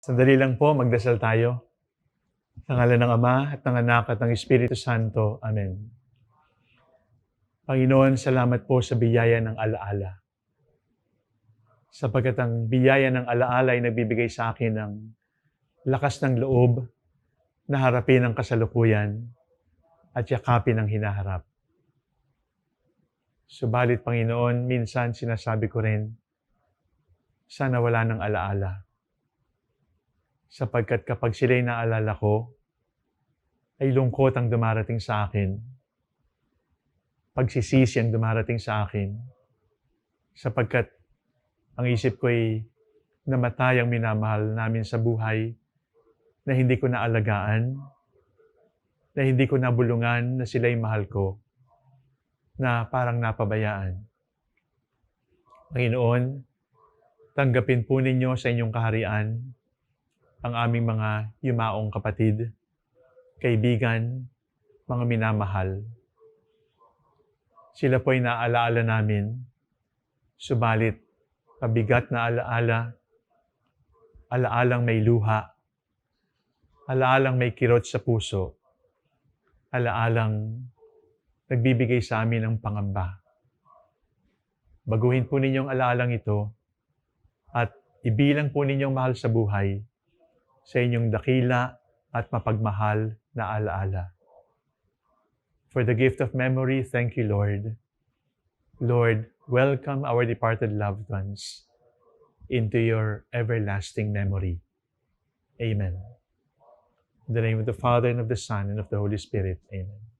Sandali lang po, magdasal tayo. Sa ngalan ng Ama at ng Anak at ng Espiritu Santo. Amen. Panginoon, salamat po sa biyaya ng alaala. Sapagkat ang biyaya ng alaala ay nagbibigay sa akin ng lakas ng loob na harapin ang kasalukuyan at yakapin ang hinaharap. Subalit, Panginoon, minsan sinasabi ko rin, sana wala ng alaala. Sapagkat kapag sila'y naalala ko, ay lungkot ang dumarating sa akin. Pagsisisi ang dumarating sa akin. Sapagkat ang isip ko ay namatay ang minamahal namin sa buhay na hindi ko naalagaan, na hindi ko nabulungan na sila'y mahal ko, na parang napabayaan. Panginoon, tanggapin po ninyo sa inyong kaharian ang aming mga yumaong kapatid, kaibigan, mga minamahal. Sila po ay naaalaala namin, subalit pabigat na alaala, alaalang may luha, alaalang may kirot sa puso, alaalang nagbibigay sa amin ng pangamba. Baguhin po ninyong alaalang ito at ibilang po ninyong mahal sa buhay sa inyong dakila at mapagmahal na alaala. For the gift of memory, thank you, Lord. Lord, welcome our departed loved ones into your everlasting memory. Amen. In the name of the Father, and of the Son, and of the Holy Spirit. Amen.